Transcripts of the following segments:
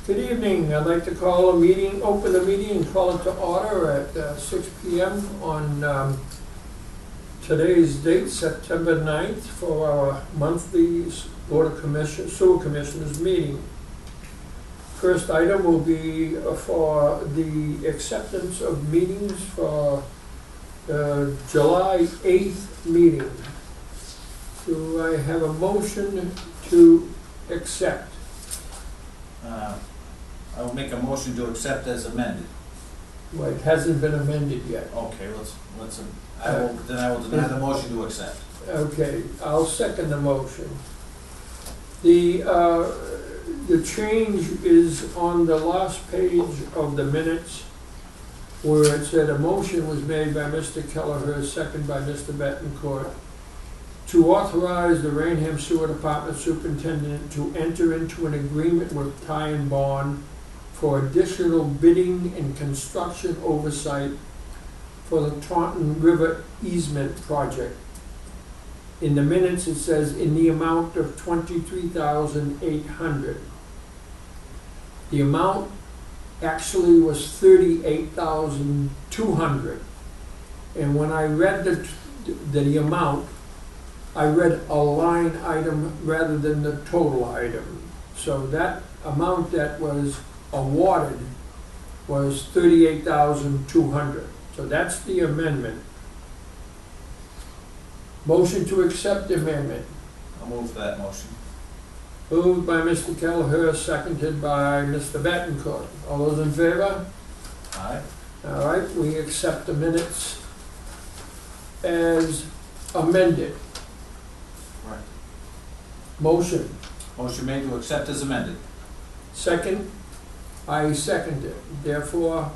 Good evening. I'd like to call a meeting, open the meeting and call it to order at 6 p.m. on today's date, September 9th, for our monthly Board of Commissioners, Sewer Commissioners meeting. First item will be for the acceptance of meetings for July 8th meeting. Do I have a motion to accept? I will make a motion to accept as amended. Well, it hasn't been amended yet. Okay, then I will deny the motion to accept. Okay, I'll second the motion. The change is on the last page of the minutes, where it said a motion was made by Mr. Kelleher, second by Mr. Betancourt, to authorize the Raynham Sewer Department Superintendent to enter into an agreement with Ty and Bond for additional bidding and construction oversight for the Taunton River Easement project. In the minutes, it says in the amount of $23,800. The amount actually was $38,200. And when I read the amount, I read a line item rather than the total item. So that amount that was awarded was $38,200. So that's the amendment. Motion to accept the amendment. I'll move that motion. Moved by Mr. Kelleher, seconded by Mr. Betancourt. All those in favor? Aye. All right, we accept the minutes as amended. Right. Motion. Motion made to accept as amended. Second? I second it. Therefore,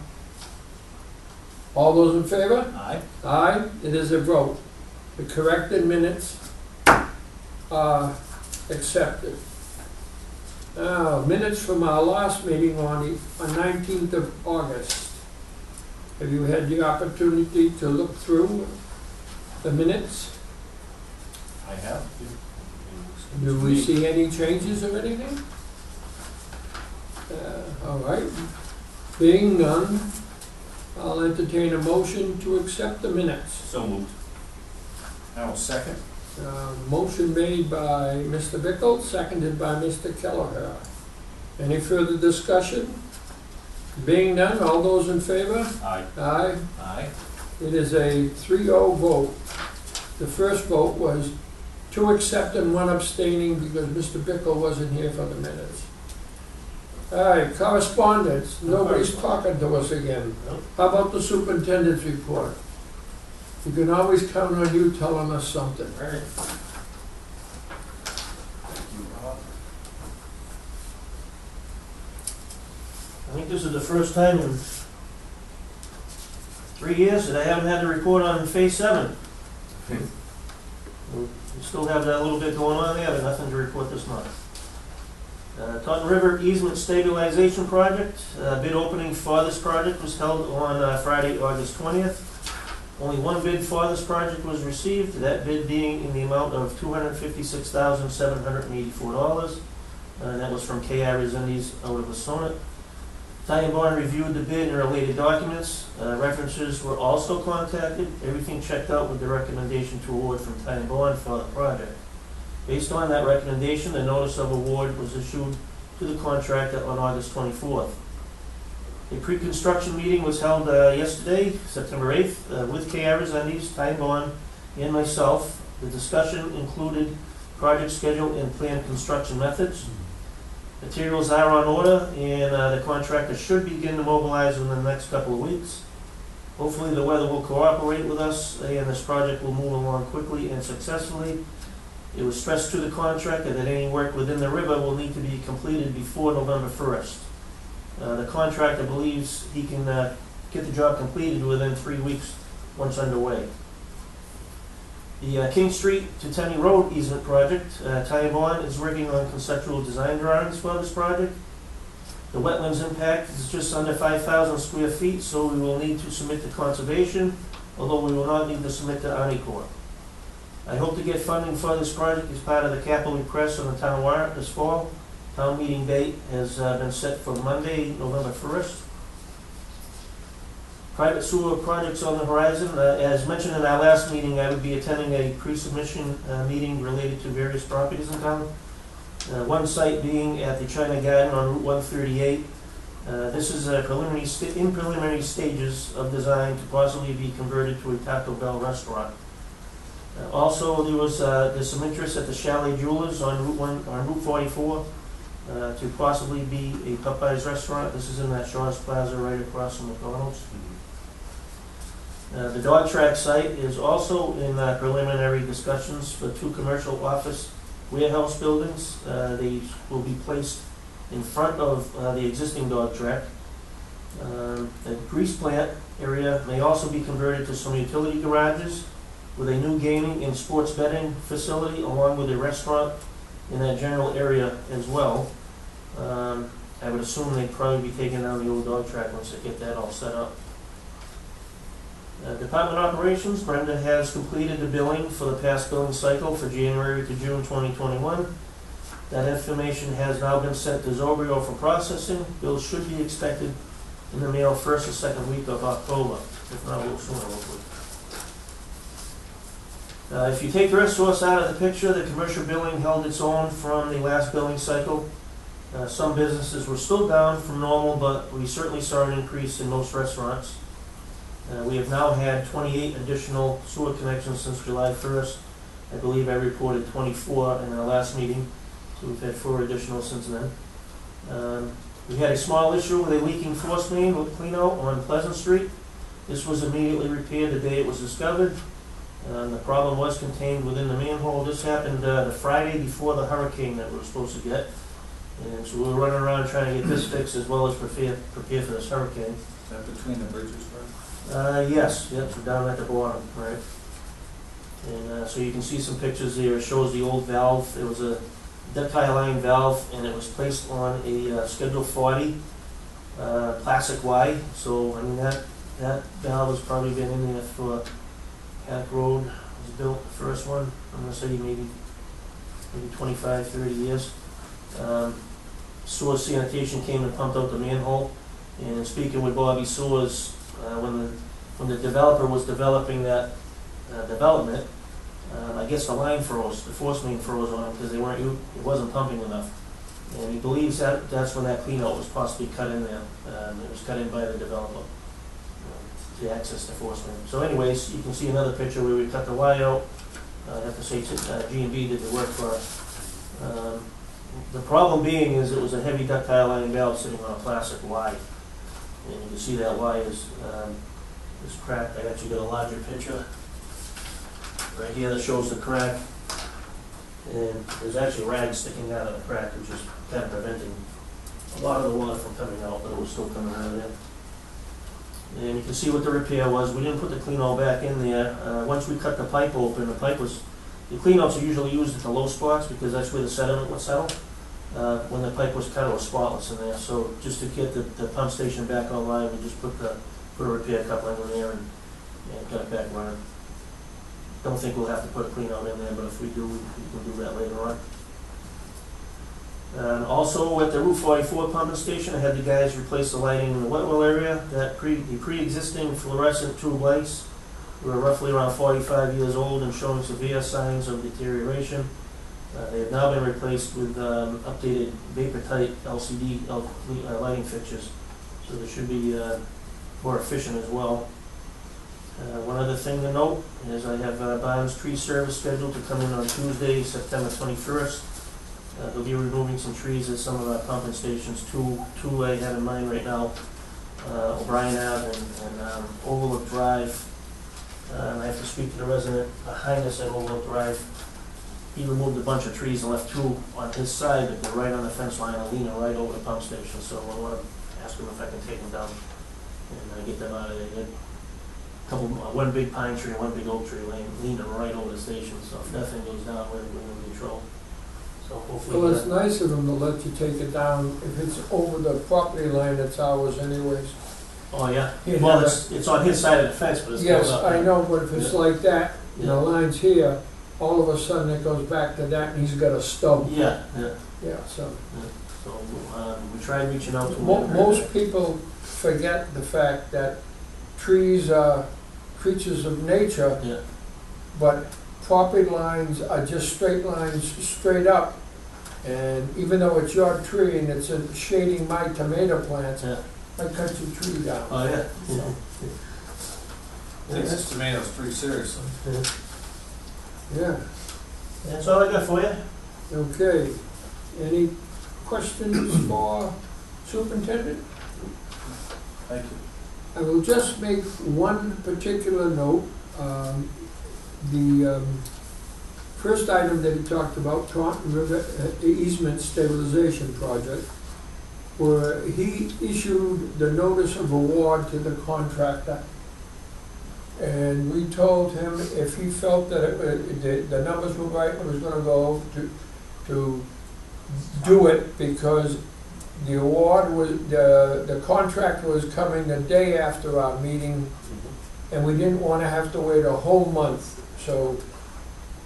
all those in favor? Aye. Aye, it is a vote. The corrected minutes are accepted. Now, minutes from our last meeting on 19th of August. Have you had the opportunity to look through the minutes? I have. Do we see any changes or anything? All right. Being none, I'll entertain a motion to accept the minutes. So moved. I will second. Motion made by Mr. Bickle, seconded by Mr. Kelleher. Any further discussion? Being none, all those in favor? Aye. Aye. Aye. It is a 3-0 vote. The first vote was to accept and one abstaining because Mr. Bickle wasn't here for the minutes. All right, correspondence. Nobody's talking to us again. How about the superintendent's report? You can always count on you telling us something. All right. Thank you, Rob. I think this is the first time in 3 years that I haven't had to report on Phase 7. We still have that little bit going on there, but nothing to report this month. Taunton River Easement Stabilization Project. Bid opening for this project was held on Friday, August 20th. Only one bid for this project was received, that bid being in the amount of $256,784. And that was from K.R. Resendes out of Assonet. Ty and Bond reviewed the bid and related documents. References were also contacted. Everything checked out with the recommendation to award from Ty and Bond for the project. Based on that recommendation, the notice of award was issued to the contractor on August 24th. A pre-construction meeting was held yesterday, September 8th, with K.R. Resendes, Ty and Bond, and myself. The discussion included project schedule and planned construction methods. Materials are on order, and the contractor should begin to mobilize in the next couple of weeks. Hopefully the weather will cooperate with us, and this project will move along quickly and successfully. It was stressed to the contractor that any work within the river will need to be completed before November 1st. The contractor believes he can get the job completed within 3 weeks once underway. The King Street to Tenney Road easement project, Ty and Bond is working on conceptual design drawings for this project. The wetlands impact is just under 5,000 square feet, so we will need to submit to conservation, although we will not need to submit to Army Corps. I hope to get funding for this project as part of the capital request on the town warrant this fall. Town meeting date has been set for Monday, November 1st. Private sewer projects on the horizon. As mentioned in our last meeting, I would be attending a pre-submission meeting related to various properties in town. One site being at the China Garden on Route 138. This is a preliminary stages of design to possibly be converted to a Taco Bell restaurant. Also, there's some interest at the Chalet Jewelers on Route 44 to possibly be a Popeyes restaurant. This is in that Shaw's Plaza right across from McDonald's. The dog track site is also in preliminary discussions for 2 commercial office warehouse buildings. They will be placed in front of the existing dog track. The grease plant area may also be converted to some utility garages with a new gaming and sports betting facility along with a restaurant in that general area as well. I would assume they'd probably be taking down the old dog track once they get that all set up. Department operations, Brenda has completed the billing for the past billing cycle for January to June 2021. That information has now been sent to Zobrio for processing. Bills should be expected in the mail first or second week of October, if not a little sooner, hopefully. If you take Earthsource out of the picture, the commercial billing held its own from the last billing cycle. Some businesses were still down from normal, but we certainly saw an increase in most restaurants. We have now had 28 additional sewer connections since July 1st. I believe I reported 24 in our last meeting, so we've had 4 additional since then. We had a small issue with a leaking force main with cleanout on Pleasant Street. This was immediately repaired the day it was discovered. The problem was contained within the manhole. This happened the Friday before the hurricane that we were supposed to get. And so we were running around trying to get this fixed as well as prepare for this hurricane. Is that between the bridges, right? Yes, so down at the bottom, right? And so you can see some pictures there. It shows the old valve. It was a ductile line valve, and it was placed on a Schedule 40 plastic Y. So I mean that valve has probably been in there for Hack Road was built, the first one. I'm gonna say maybe 25, 30 years. Sewer Sanitation came and pumped out the manhole. And speaking with Bobby Sewers, when the developer was developing that development, I guess the line froze, the force main froze on it because it wasn't pumping enough. And he believes that's when that cleanout was possibly cut in there. It was cut in by the developer to access the force main. So anyways, you can see another picture where we cut the wire out. I have to say G&B did the work for us. The problem being is it was a heavy ductile iron valve sitting on a plastic Y. And you can see that Y is cracked. I actually got a larger picture right here that shows the crack. And there's actually rags sticking out of the crack, which is kind of preventing a lot of the water from coming out, but it was still coming out of there. And you can see what the repair was. We didn't put the cleanout back in there. Once we cut the pipe open, the cleanouts are usually used at the low spots because that's where the sediment would settle. When the pipe was cut, it was spotless in there. So just to get the pump station back online, we just put a repair coupling in there and got it back running. Don't think we'll have to put a cleanout in there, but if we do, we can do that later on. Also at the Route 44 pumping station, I had the guys replace the lighting in the wet well area. The pre-existing fluorescent tube lights were roughly around 45 years old and showing severe signs of deterioration. They have now been replaced with updated vapor-tight LCD lighting fixtures, so they should be more efficient as well. One other thing to note is I have Barnes Tree Service scheduled to come in on Tuesday, September 21st. They'll be removing some trees at some of our pumping stations. Two I have in mind right now, O'Brien Ave and Overlook Drive. I have to speak to the resident behind us at Overlook Drive. He removed a bunch of trees and left 2 on his side, but they're right on the fence line and leaning right over the pump station. So I want to ask him if I can take them down and get them out of there. One big pine tree and one big oak tree leaning right over the station. So if that thing goes down, we're going to be in trouble. So hopefully. Well, it's nice of them to let you take it down. If it's over the property line, it's ours anyways. Oh, yeah? Yeah. Well, it's on his side of the fence, but it's Yes, up. I know, but if it's like that, and the line's here, all of a sudden it goes back to that and he's got a stub. Yeah, Yeah, so. so, we tried reaching out to him. Most people forget the fact that trees are creatures of nature, Yeah, but property lines are just straight lines, straight up. And even though it's your tree and it's shading my tomato plants, yeah. I cut your tree down. Oh, yeah. So, Takes his tomatoes pretty seriously. yeah, That's all I got for you. okay. Any questions for Superintendent? Thank you. I will just make one particular note. The first item that he talked about, Taunton River Easement Stabilization Project, where he issued the notice of award to the contractor. And we told him if he felt that the numbers were right, it was gonna go to do it, because the award was, the contract was coming the day after our meeting, and we didn't wanna have to wait a whole month. So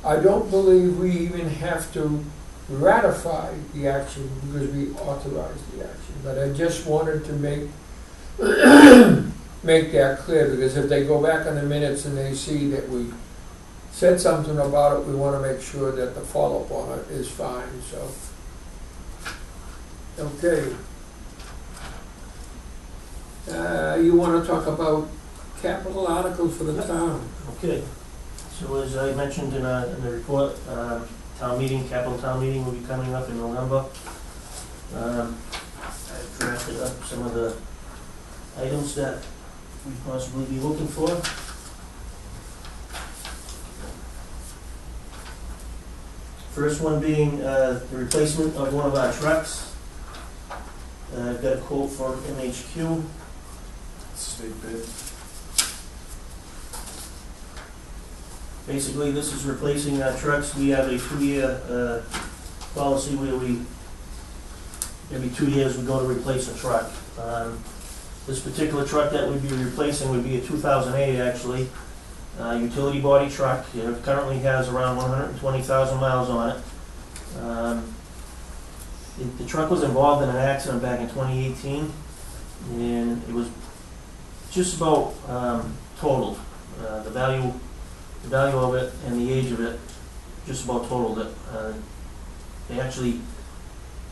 I don't believe we even have to ratify the action because we authorized the action. But I just wanted to make that clear, because if they go back on the minutes and they see that we said something about it, we wanna make sure that the follow-up on it is fine, so. Okay. You wanna talk about capital articles for the town? Okay, so as I mentioned in the report, town meeting, capital town meeting will be coming up in November. I've drafted up some of the items that we possibly be looking for. First one being the replacement of one of our trucks. I've got a quote from MHQ. State bid. Basically, this is replacing our trucks. We have a 2-year policy where every 2 years we go to replace a truck. This particular truck that we'd be replacing would be a 2008 actually, utility body truck. It currently has around 120,000 miles on it. The truck was involved in an accident back in 2018, and it was just about totaled. The value of it and the age of it just about totaled it. They actually,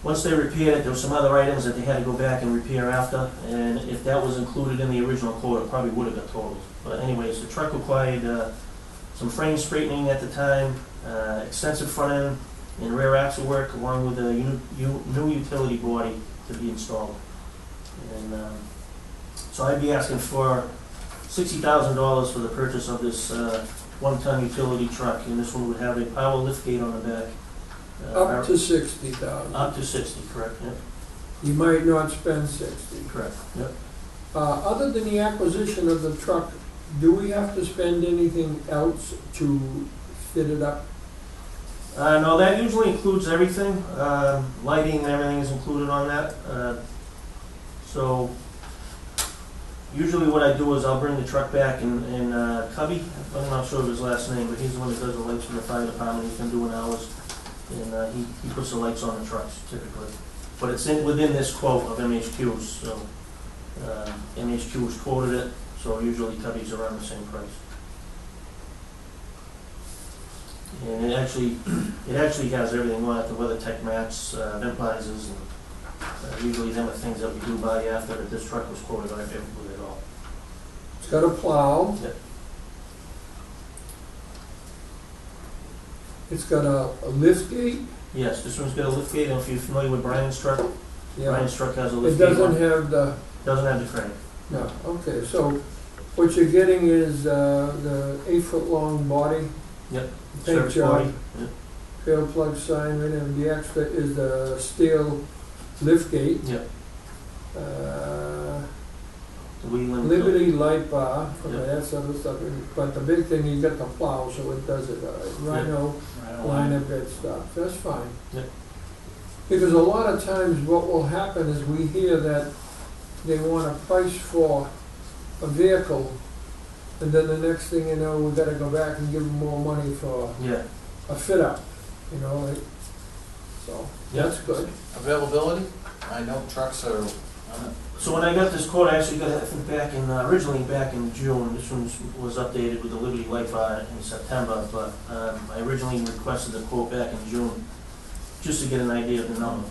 once they repaired it, there were some other items that they had to go back and repair after, and if that was included in the original quote, it probably would have got totaled. But anyways, the truck required some frame straightening at the time, extensive front end and rear axle work, along with a new utility body to be installed. And so I'd be asking for $60,000 for the purchase of this 1-ton utility truck, and this one would have a power lift gate on the back. Up to 60,000. Up to 60, correct, yep. You might not spend 60. Correct, yep. Other than the acquisition of the truck, do we have to spend anything else to fit it up? No, that usually includes everything. Lighting and everything is included on that. So usually what I do is I'll bring the truck back and Cubby, I'm not sure of his last name, but he's the one that does the lights for the fire department. He's been doing hours, and he puts the lights on the trucks typically. But it's within this quote of MHQ's, so MHQ's quoted it, so usually Cubby's around the same price. And it actually has everything on it, the WeatherTech mats, vent visors, and usually them are things that we do buy after, but this truck was quoted on it with it all. It's got a plow. Yep. It's got a lift gate. Yes, this one's got a lift gate, and if you're familiar with Brian's truck, Yeah. Brian's truck has a It lift gate. doesn't have the, Doesn't have the crane. no, okay, so what you're getting is the 8-foot-long body. Yep. Paint Service job, body. Yep. trail plug signage, and the extra is the steel lift gate. Yep. The wheel limit. Liberty light bar, Yep. that sort of stuff, but the big thing, you got the plow, so it does it, Rhino, line of bed stuff, that's fine. Yep. Because a lot of times what will happen is we hear that they want a price for a vehicle, and then the next thing you know, we gotta go back and give them more money for, Yeah. a fit up, you know, like, so, that's good. Availability? I know trucks are, So when I got this quote, I actually got it, I think, originally back in June. This one was updated with the Liberty Life in September, but I originally requested the quote back in June, just to get an idea of the number.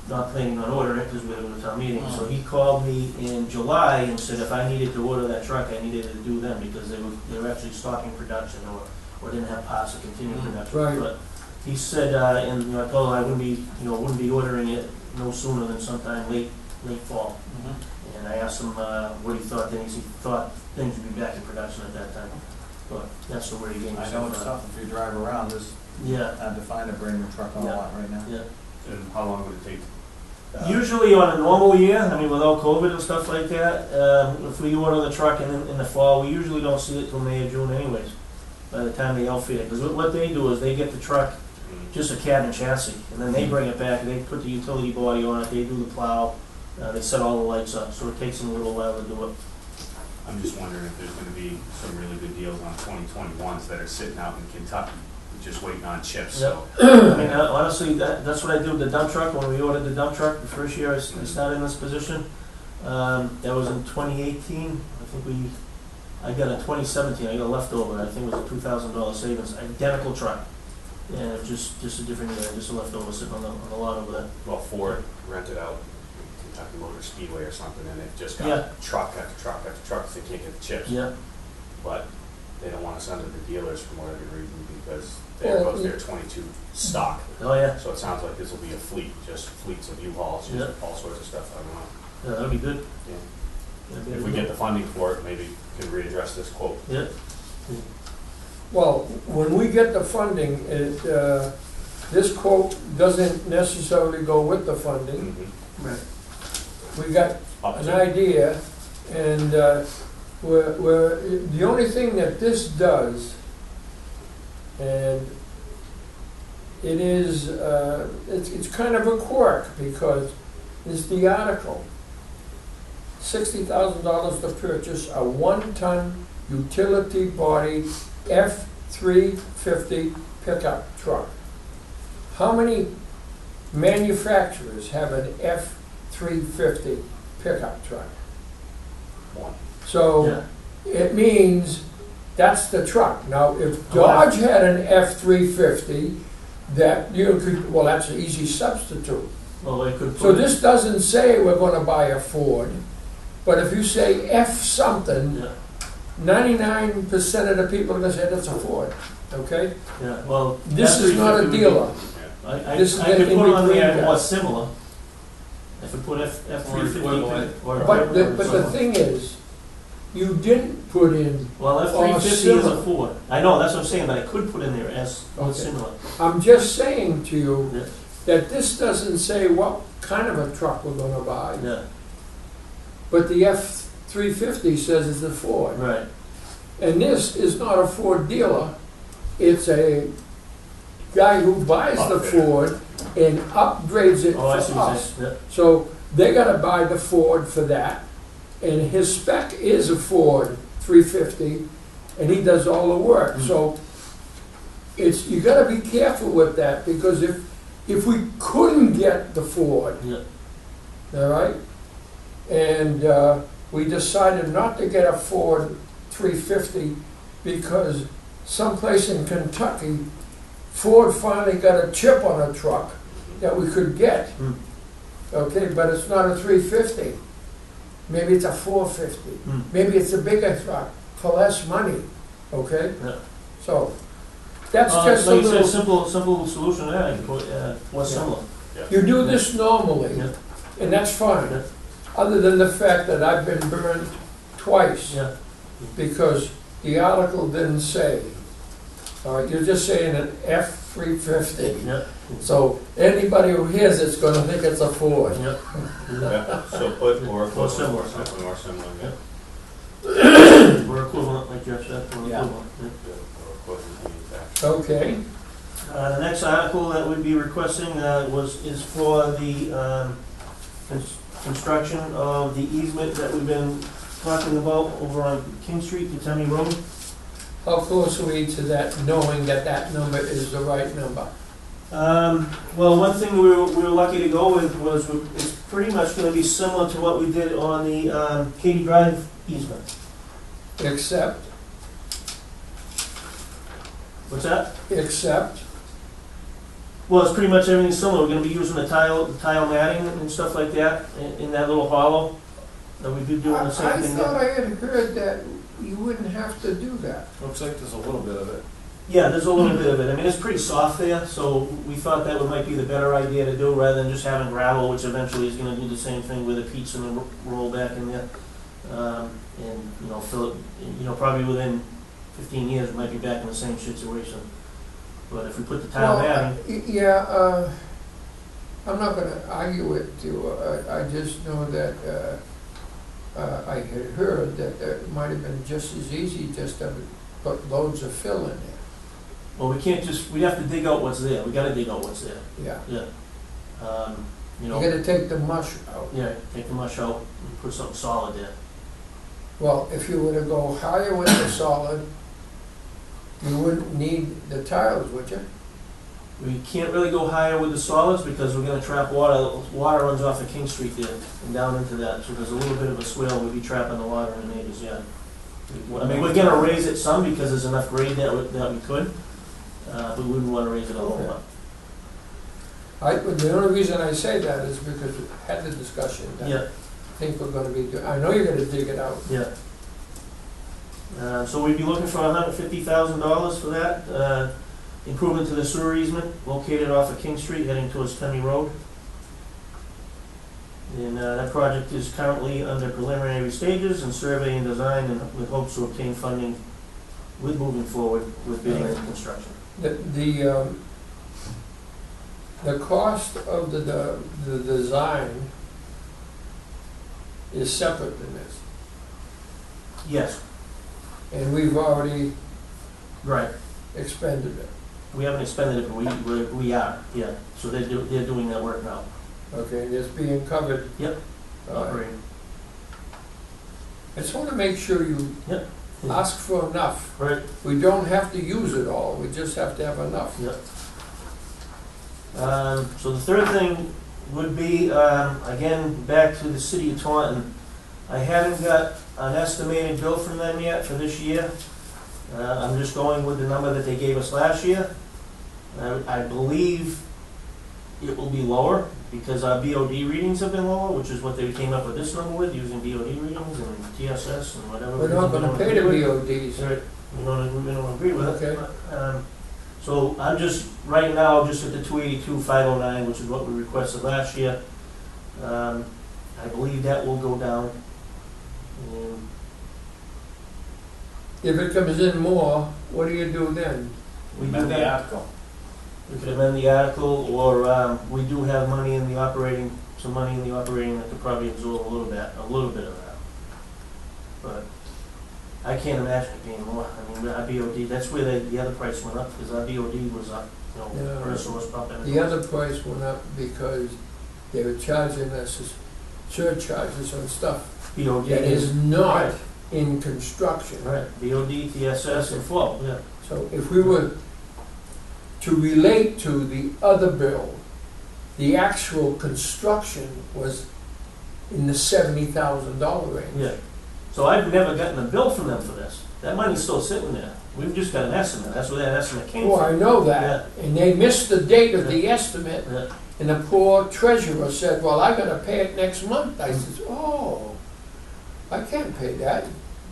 Not planning on ordering it because we had a town meeting. So he called me in July and said if I needed to order that truck, I needed to do them because they were actually stopping production or didn't have parts to continue production. Right. But he said, and I told him I wouldn't be ordering it no sooner than sometime late fall. And I asked him what he thought. Then he thought things would be back in production at that time. But that's the word he gave me. I know it's tough if you drive around, it's hard to find a brand new truck on the lot right now. Yeah. And how long would it take? Usually on a normal year, I mean without COVID and stuff like that, if we order the truck in the fall, we usually don't see it till May or June anyways, by the time they outfit it. Because what they do is they get the truck, just a cab and chassis, and then they bring it back, they put the utility body on it, they do the plow, they set all the lights up, so it takes them a little while to do it. I'm just wondering if there's gonna be some really good deals on 2021s that are sitting out in Kentucky, just waiting on chips, so. I mean, honestly, that's what I do with the dump truck. When we ordered the dump truck, the first year I started in this position, that was in 2018. I got a 2017, I got a leftover, I think it was a $2,000 savings, identical truck. And just a different year, just a leftover sitting on the lot over there. Well, Ford rented out Kentucky Motor Speedway or something, and they've just got truck after truck after truck, they can't get the chips. Yeah. But they don't wanna send them to dealers for whatever reason, because there goes their 22 stock. Oh, yeah. So it sounds like this will be a fleet, just fleets of U-Hauls, just all sorts of stuff, I don't know. Yeah, that'd be good. Yeah. If we get the funding for it, maybe we can readdress this quote. Yeah. Well, when we get the funding, this quote doesn't necessarily go with the funding. Right. We got an idea, and the only thing that this does, and it is, it's kind of a quirk, because it's the article, $60,000 to purchase a 1-ton utility body F350 pickup truck. How many manufacturers have an F350 pickup truck? One. So it means that's the truck. Now, if Dodge had an F350, that you could, well, that's an easy substitute. Well, they could. So this doesn't say we're going to buy a Ford, but if you say F something, 99% of the people are going to say that's a Ford. Okay? Yeah. Well, this is not a dealer. I This is could in put on between there that. more similar. If we put F350 or But the thing is, you didn't put in. well, F350 is similar. a Ford. I know, that's what I'm saying, but I could put in there as Okay. similar. I'm just saying to you Yeah. that this doesn't say what kind of a truck we're going to buy, Yeah. but the F350 says it's a Ford. Right. And this is not a Ford dealer, it's a guy who buys the Ford and upgrades it Oh, I see for what us. you're saying. So they gotta buy the Ford for that, and his spec is a Ford 350, and he does all the work. So it's, you gotta be careful with that, because if we couldn't get the Ford, all right, and we decided not to get a Ford 350 because someplace in Kentucky, Ford finally got a chip on a truck that we could get. Okay, but it's not a 350. Maybe it's a 450. Maybe it's a bigger truck for less money. Okay? Yeah. So that's just like a you said, little. simple solution there. I can put what's similar. You do this normally, Yeah. and that's fine. Yeah. Other than the fact that I've been burned twice Yeah. because the article didn't say. All right, you're just saying an F350. Yeah. So anybody who hears it's going to think it's a Ford. Yeah. Yeah, so put or equivalent, similar. something more similar, yeah. We're equivalent, like Jeff said. We're Yeah. equivalent. Yeah. Or equivalent manufacturer. Okay. The next article that we'd be requesting is for the construction of the easement that we've been talking about over on King Street, Utemi Road. How close are we to that, knowing that that number is the right number? Well, one thing we were lucky to go with was, it's pretty much gonna be similar to what we did on the, Katy Drive easement. Except, What's that? except, Well, it's pretty much everything similar. We're gonna be using the tile matting and stuff like that in that little hollow. That we've been doing I the same thing thought there. I had heard that you wouldn't have to do that. Looks like there's a little bit of it. Yeah, there's a little bit of it. I mean, it's pretty soft there, so we thought that might be the better idea to do rather than just having gravel, which eventually is gonna do the same thing with the peats and the roll back in there. And, you know, fill it, you know, probably within 15 years, we might be back in the same situation. But if we put the tile matting, Yeah, I'm not gonna argue with you. I just know that, I had heard that it might have been just as easy just to put loads of fill in there. well, we can't just, we have to dig out what's there. We gotta dig out what's there. Yeah. Yeah. You You know, gotta take the mush out. yeah, take the mush out and put something solid there. Well, if you were to go higher with the solid, you wouldn't need the tiles, would you? We can't really go higher with the solids because we're gonna trap water. Water runs off of King Street there and down into that, so there's a little bit of a swale. We'll be trapping the water in the neighbor's yard. I mean, we're gonna raise it some because there's enough grade that we could, but we wouldn't wanna raise it a whole Okay. lot. The only reason I say that is because we had the discussion that Yeah, I think we're gonna be doing, I know you're gonna dig it out. yeah. So we'd be looking for $150,000 for that. Improvement to the sewer easement located off of King Street heading towards Tenny Road. And that project is currently under preliminary stages and survey and design, and with hopes to obtain funding with moving forward with bidding and construction. The cost of the design is separate than this, Yes, and we've already right. expended it. We haven't expended it, but we are, yeah. So they're doing that work now. Okay, and it's being covered. Yep. I just wanna make sure you Yep. ask for enough. Right. We don't have to use it all, we just have to have enough. Yep. So the third thing would be, again, back to the city of Taunton. I haven't got an estimated bill from them yet for this year. I'm just going with the number that they gave us last year. I believe it will be lower because our BOD readings have been lower, which is what they came up with this number with, using BOD readings and TSS and whatever. We're not gonna pay the BODs. Right. We don't agree with it. Okay. So I'm just, right now, just at the 282,509, which is what we requested last year. I believe that will go down. And If it comes in more, what do you do then? we do Amend the that. article. We could amend the article, or we do have money in the operating, some money in the operating that could probably absorb a little bit of that. But I can't imagine it being more. I mean, our BOD, that's where the other price went up, because our BOD was up, you know, Yeah. per source pump. The other price went up because they were charging us surcharges on stuff BOD that is, is not Right. in construction. right, BOD, TSS, and flow, yeah. So if we were to relate to the other bill, the actual construction was in the $70,000 range. Yeah. So I've never gotten a bill from them for this. That money's still sitting there. We've just got an estimate. That's where that estimate came Oh, I from. know that, and they missed the date of the estimate, Yeah. and the poor treasurer said, well, I gotta pay it next month. I says, oh, I can't pay that.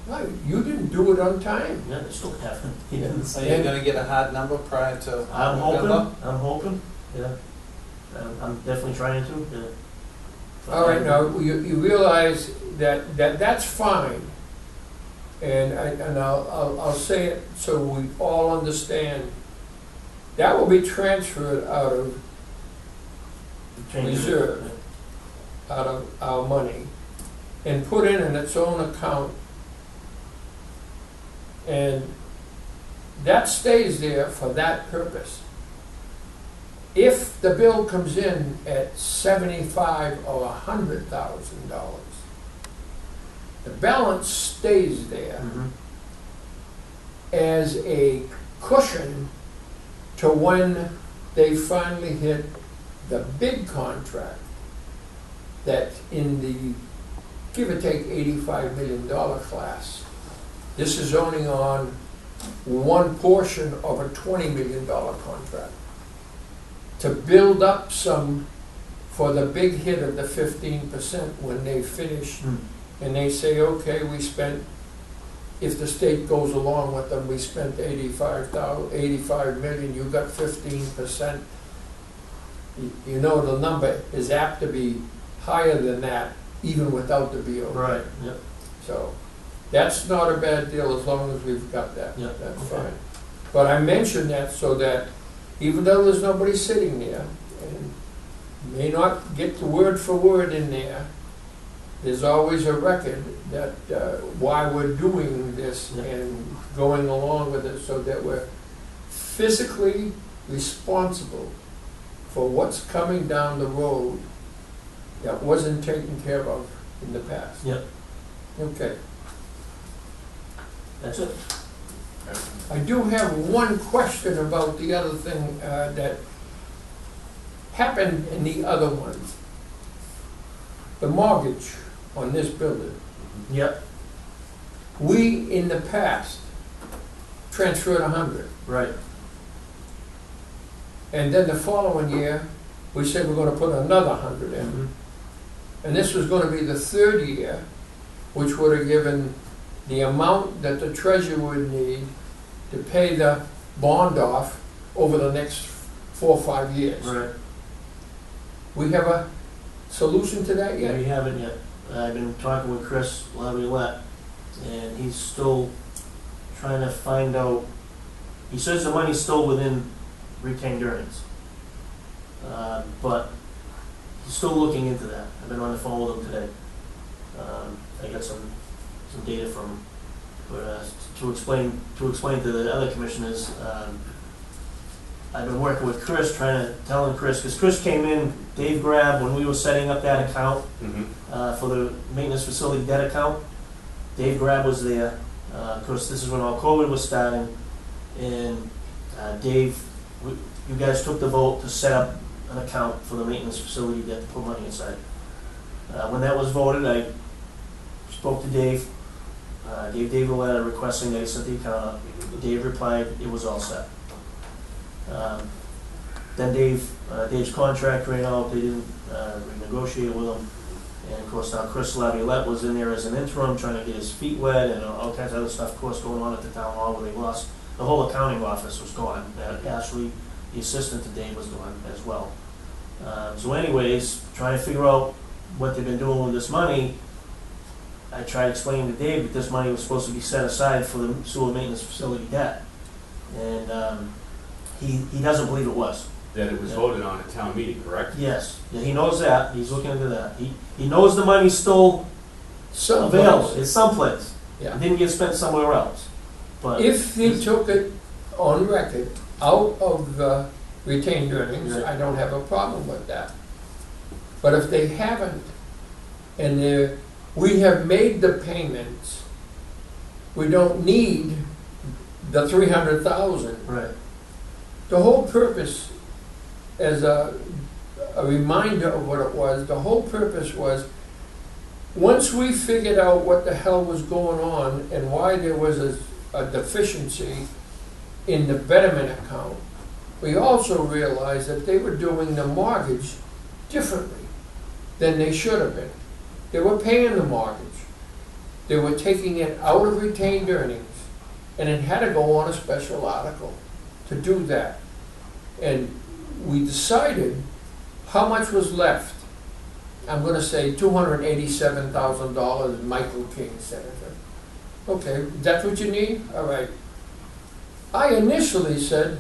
No, you didn't do it on time. Yeah, they still haven't. Yeah. So you're gonna get a hard number prior to I'm November? hoping, yeah. I'm definitely trying to, yeah. All right, now, you realize that's fine. And I'll say it so we all understand. That will be transferred out of Change it. reserve. Out of our money, and put in its own account. And that stays there for that purpose. If the bill comes in at $75,000 or $100,000, the balance stays there. Mhm. as a cushion to when they finally hit the big contract that in the give or take $85 million class. This is only on one portion of a $20 million contract. To build up some for the big hit of the 15% when they finish and they say, okay, we spent, if the state goes along with them, we spent 85 million, you got 15%. You know the number is apt to be higher than that, even without the BOP. Right, yep. So that's not a bad deal as long as we've got that. Yep, That's okay. fine. But I mention that so that even though there's nobody sitting there, and may not get the word for word in there, there's always a record that why we're doing this Yep. and going along with it so that we're physically responsible for what's coming down the road that wasn't taken care of in the past. Yep, Okay. that's it. I do have one question about the other thing that happened in the other ones. The mortgage on this building. Yep, We, in the past, transferred 100. right, And then the following year, we said we're gonna put another 100 in. And this was gonna be the third year, which would have given the amount that the treasurer would need to pay the bond off over the next 4 or 5 years. right. We have a solution to that yet? We haven't yet. I've been talking with Chris Laviolette, and he's still trying to find out, he says the money's still within retained earnings. But he's still looking into that. I've been on the phone with him today. I got some data from him. But to explain to the other commissioners, I've been working with Chris, telling Chris, because Chris came in, Dave grabbed when we were setting up that account for the maintenance facility debt account. Dave Grab was there. Of course, this is when all COVID was starting, and Dave, you guys took the vote to set up an account for the maintenance facility debt to put money inside. When that was voted, I spoke to Dave. Gave Dave a letter requesting that he set the account up. Dave replied, it was all set. Then Dave's contract ran out, they didn't renegotiate with him. And of course now Chris Laviolette was in there as an interim, trying to get his feet wet and all kinds of other stuff, of course, going on at the town hall where they lost, the whole accounting office was gone. Ashley, the assistant to Dave, was gone as well. So anyways, trying to figure out what they've been doing with this money, I tried explaining to Dave that this money was supposed to be set aside for the sewer maintenance facility debt. And he doesn't believe it was. That it was voted on at town meeting, correct? Yes, yeah, he knows that, he's looking into that. He knows the money's still available, it's someplace. Yeah. It didn't get spent somewhere else. But If they took it on record out of the retained earnings, Right. I don't have a problem with that. But if they haven't, and we have made the payments, we don't need the 300,000. Right, The whole purpose, as a reminder of what it was, the whole purpose was, once we figured out what the hell was going on and why there was a deficiency in the betterment account, we also realized that they were doing the mortgage differently than they should have been. They were paying the mortgage. They were taking it out of retained earnings, and it had to go on a special article to do that. And we decided how much was left. I'm gonna say $287,000, Michael King, Senator. Okay, that's what you need? All right. I initially said,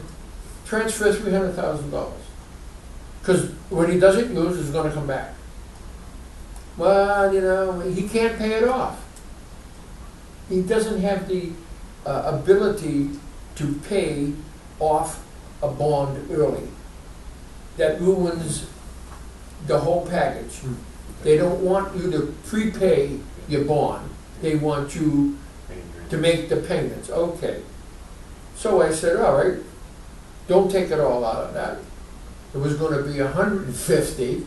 transfer $300,000. Because when he doesn't use, it's gonna come back. Well, you know, he can't pay it off. He doesn't have the ability to pay off a bond early. That ruins the whole package. They don't want you to prepay your bond. They want you to make the payments. Okay. So I said, all right, don't take it all out of that. It was gonna be 150,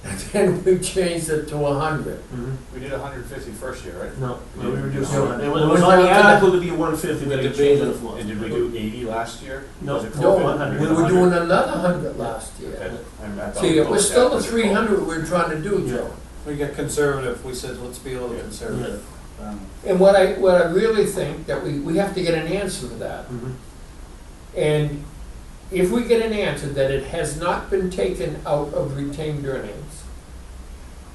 and then we changed it to 100. Mhm. We did 150 first year, right? No, we reduced No. it. It was on the article to be 150, but it changed on the floor. And did we do 80 last year? No. Was it No, COVID? 100. we were doing another 100 last Okay. year. I thought See, it was both still that the was a 300 we were trying to do, Yeah. Joe. We got conservative, we said, let's be a little Yeah. conservative. And what I really think that we have to get an answer to that. Mhm. And if we get an answer that it has not been taken out of retained earnings,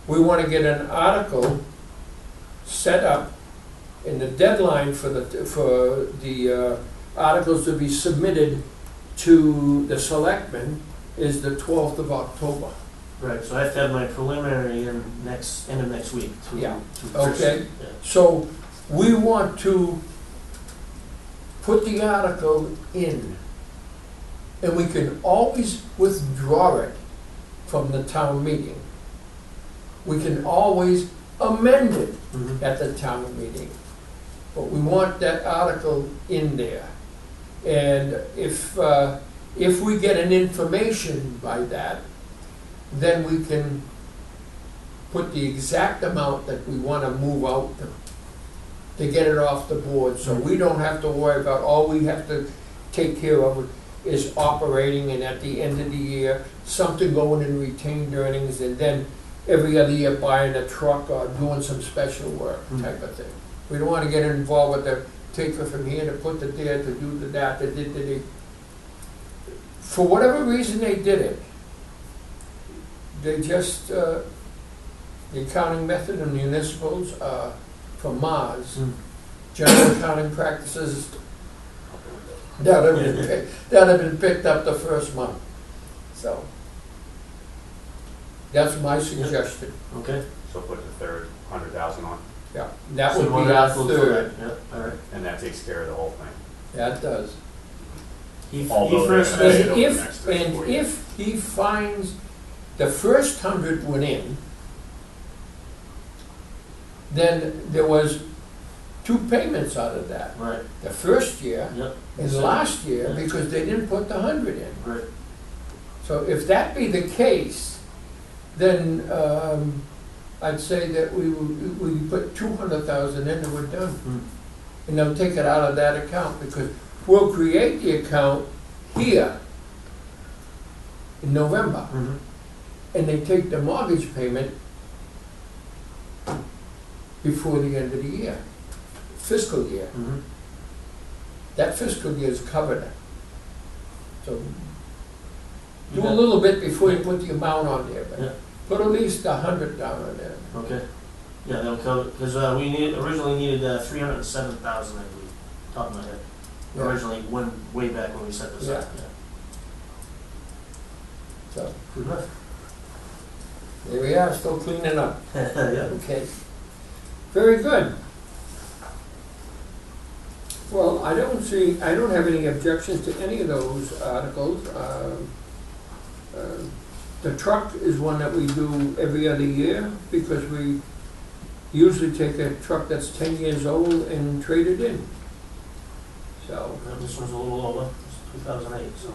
we want to get an article set up, and the deadline for the articles to be submitted to the selectmen is the 12th of October. Right, so I have to have my preliminary in end of next week. Yeah. to Okay. Yeah. So we want to put the article in, and we can always withdraw it from the town meeting. We can always amend it Mhm. at the town meeting, but we want that article in there. And if we get an information by that, then we can put the exact amount that we want to move out to get it off the board, so we don't have to worry about, all we have to take care of is operating, and at the end of the year, something going in retained earnings, and then every other year buying a truck or doing some special work type of thing. We don't want to get involved with the take it from here to put it there, to do the that, to did the. For whatever reason they did it, they just, the accounting method in municipals from Mars, Mm. general accounting practices that have been picked up the first month. So, that's my suggestion. Okay. So put the third 100,000 on, Yeah, that So would one be our article for third. that. Yeah, all right. and that takes care of the whole thing. That does. He Although first they're says, gonna pay it over the next 3 or 4 And years. if he finds the first 100 went in, then there was 2 payments out of that. right, The first year yep. and last year, Yeah. because they didn't put the 100 in. Right, So if that be the case, then I'd say that we put 200,000 in and we're done. Mm. And they'll take it out of that account, because we'll create the account here in November, Mhm. and they take the mortgage payment before the end of the year, fiscal year. Mhm. That fiscal year is covered. So You do a got- little bit before you put the amount on there, Yeah. but put at least 100 down on there. Okay. Yeah, that'll cover, because we originally needed 307,000, I believe, top of my head. Yeah. Originally, way back when we set this up. Yeah. So Good enough. there we are, still cleaning up. Yeah. Okay. Very good. Well, I don't have any objections to any of those articles. The truck is one that we do every other year, because we usually take a truck that's 10 years old and trade it in. So, This one's a little over, it's 2008, so.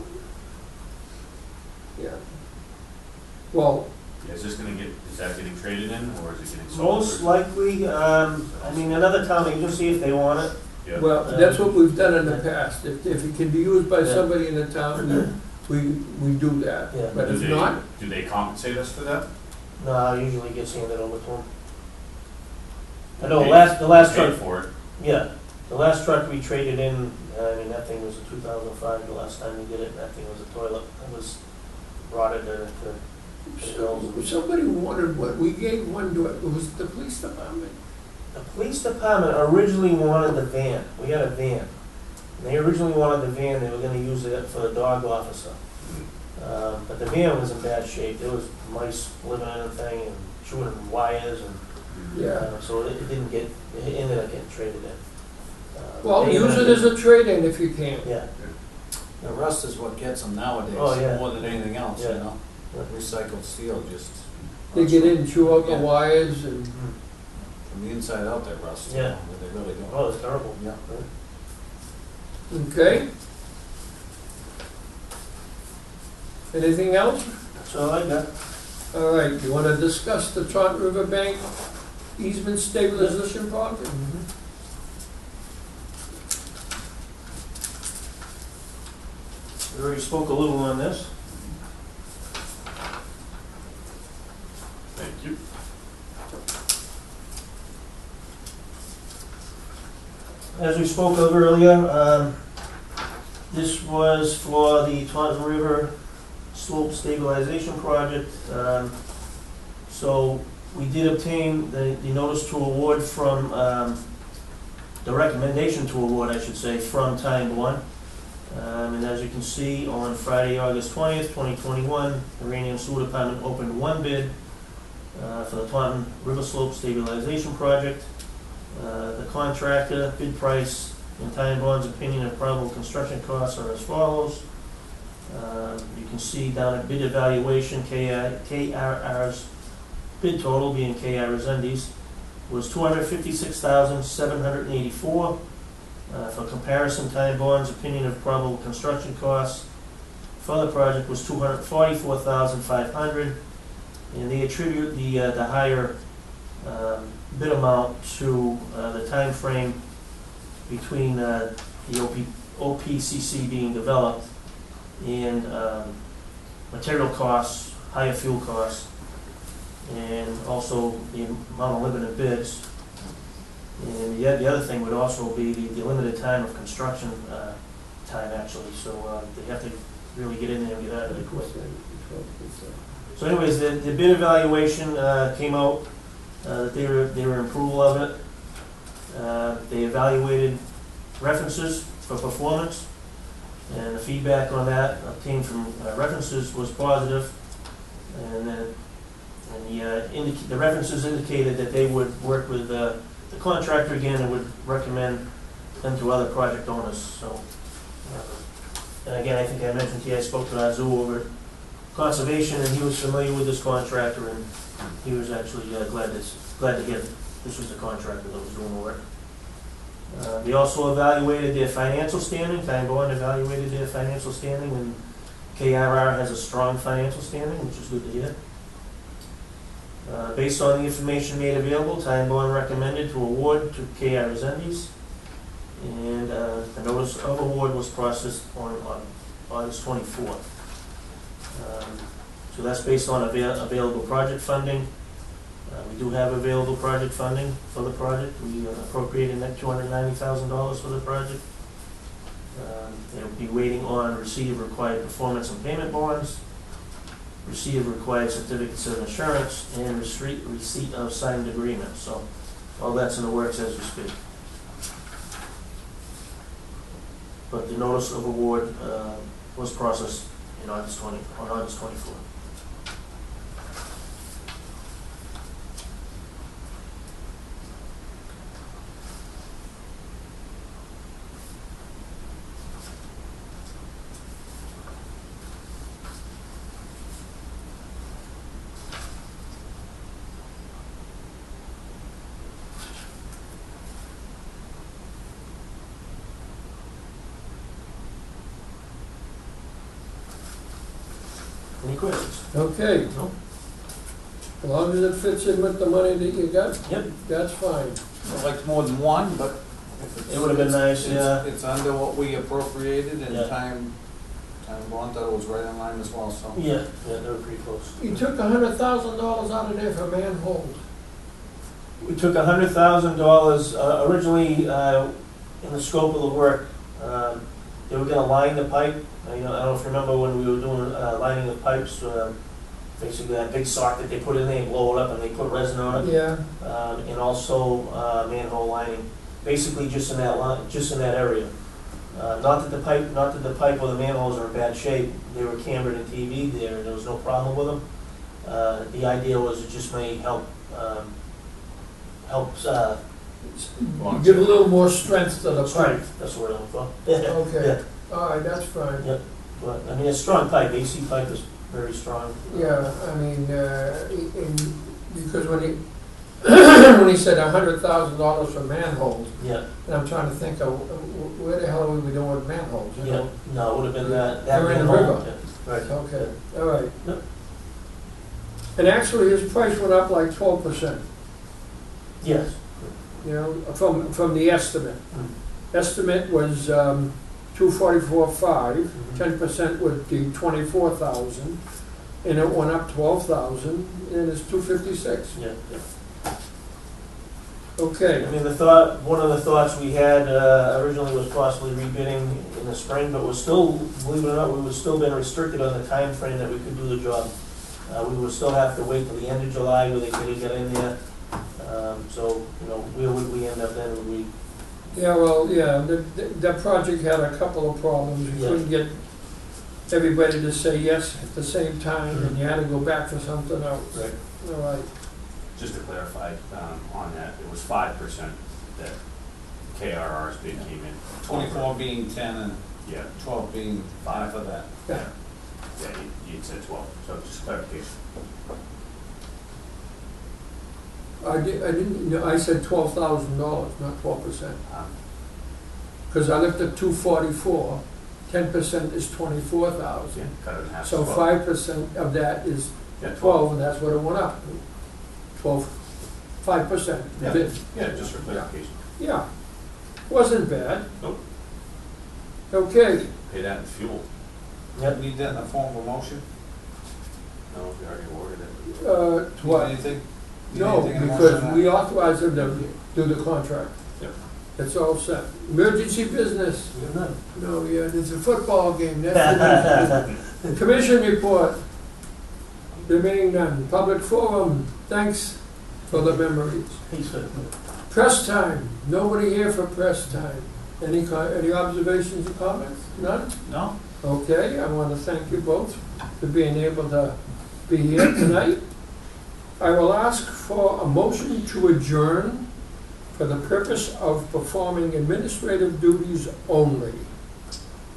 yeah. Well, Yeah, is that getting traded in, or is it getting sold? Most likely, I mean, another town agency, if they want it. Yeah. well, that's what we've done in the past. If it can be used by Yeah. somebody in the town, we do that. Yeah. But Do if they- not, Do they compensate us for that? No, usually gets handed over to them. I know, Pay- the last pay truck, for it. yeah, the last truck we traded in, I mean, that thing was a 2005, the last time we did it, and that thing was a toilet. It was rotted to somebody wanted what, we gave one to, it was the police department. The police department originally wanted the van. We had a van. And they originally wanted the van, they were gonna use it for the dog officer. But the van was in bad shape. There was mice living in the thing and chewing on wires, and Yeah. so it ended up getting traded in. Well, they use it as a trade-in if you can. Yeah, The rust is what gets them nowadays, Oh, yeah. more than anything else, you Yeah. know? Yeah. Recycled steel just. They get in, chew out the Yeah. wires and, From the inside out, that rust, you Yeah. know, what they really do. oh, it's terrible. Yeah. okay? Anything else? That's all I got. All right, you want to discuss the Taunton River Bank easement stabilization project? We already spoke a little on this. Thank you. As we spoke of earlier, this was for the Taunton River Slope Stabilization Project. So we did obtain the notice to award from, the recommendation to award, I should say, from Time One. And as you can see, on Friday, August 20th, 2021, the Raynham Sewer Department opened one bid for the Taunton River Slope Stabilization Project. The contractor, bid price, in Time Bond's opinion of probable construction costs are as follows. You can see down at bid evaluation, KRR's bid total, being KR Resendes, was $256,784. For comparison, Time Bond's opinion of probable construction costs for the project was $244,500, and they attribute the higher bid amount to the time frame between the OPCC being developed and material costs, higher fuel costs, and also the amount of limited bids. And the other thing would also be the limited time of construction time, actually. So they have to really get in there and get out of it quick. So anyways, the bid evaluation came out that they were in approval of it. They evaluated references for performance, and the feedback on that obtained from references was positive. And the references indicated that they would work with the contractor again and would recommend them to other project owners. So, and again, I think I mentioned to you, I spoke to Azu over at Conservation, and he was familiar with this contractor, and he was actually glad to hear this was the contractor that was doing the work. They also evaluated their financial standing. Time Bond evaluated their financial standing, and KRR has a strong financial standing, which is good to hear. Based on the information made available, Time Bond recommended to award to KR Resendes, and the notice of award was processed on August 24th. So that's based on available project funding. We do have available project funding for the project. We appropriated that $290,000 for the project. They'll be waiting on receipt of required performance and payment bonds, receipt of required certificates of insurance, and receipt of signed agreements. So all that's in the works as we speak. But the notice of award was processed on August 24th. Any questions? Okay, No? as long as it fits in with the money that you got, Yep. that's fine. I'd like more than one, but if it's. It would've been nice, yeah. It's under what we appropriated, and Yeah. Time Bond thought it was right in line as well, so. Yeah, they were pretty close. You took $100,000 out of there for manholes. We took $100,000 originally in the scope of the work. They were gonna line the pipe. I don't know if you remember when we were doing lining of pipes, basically that big sock that they put in there and blow it up and they put resin on it. Yeah, And also manhole lining, basically just in that area. Not that the pipe or the manholes are in bad shape. They were cambered and TV'd there, and there was no problem with them. The idea was it just may help give a little more strength to the pipe. strength. That's what I'm for. Okay, all right, that's fine. Yeah. But I mean, it's strong pipe. AC pipe is very strong. Yeah, I mean, because when he, when he said $100,000 for manholes, Yeah. and I'm trying to think of where the hell are we doing with manholes, you Yeah. know? No, it would have been that They were in the manhole. river. Yeah. Right. Okay, all right. Yep. And actually, his price went up like 12%, Yes. you know, from the estimate. Mm. Estimate was 244.5, Mhm. 10% would be 24,000, and it went up 12,000, and it's 256. Yeah, yeah. Okay, I mean, one of the thoughts we had originally was possibly rebidding in the spring, but we're still, believe it or not, we would still been restricted on the time frame that we could do the job. We would still have to wait till the end of July where they could get in there. So, you know, where would we end up then? Would we, yeah, well, yeah, that project had a couple of problems. You Yeah. couldn't get everybody to say yes at the same time, and you had to go back for something else. Right. All right. Just to clarify, on that, it was 5% that KRR's bid came in. 24 being 10 and Yeah, 12 being 5 of that. Yeah. yeah, you'd said 12, so just clarification. I didn't, no, I said $12,000, not 12%. Because I looked at 244, 10% is 24,000. Yeah, cut it in half. So 12. 5% of that is Yeah, 12, and that's what it went up. 5%. Yeah. Did- Yeah, just for clarification. Yeah, wasn't bad. Nope. Okay, Pay that in fuel. Yep. Need that in the form of a motion? No, we already ordered it. what? Need anything? Need No, anything in the because motion on we that? authorized them to do the contract. Yep. It's all set. Emergency business? we have none. No, yeah, there's a football game. That's the commission report. There being none. Public forum, thanks for the memories. He said, Press time, nobody here for press time. Any observations or comments? None? No? Okay, I want to thank you both for being able to be here tonight. I will ask for a motion to adjourn for the purpose of performing administrative duties only.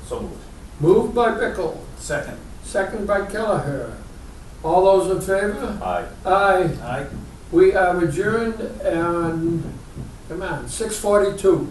So moved. Moved by Bickle, Second. second by Kelleher. All those in favor? Aye. Aye. Aye. We are adjourned and, come on, 6:42.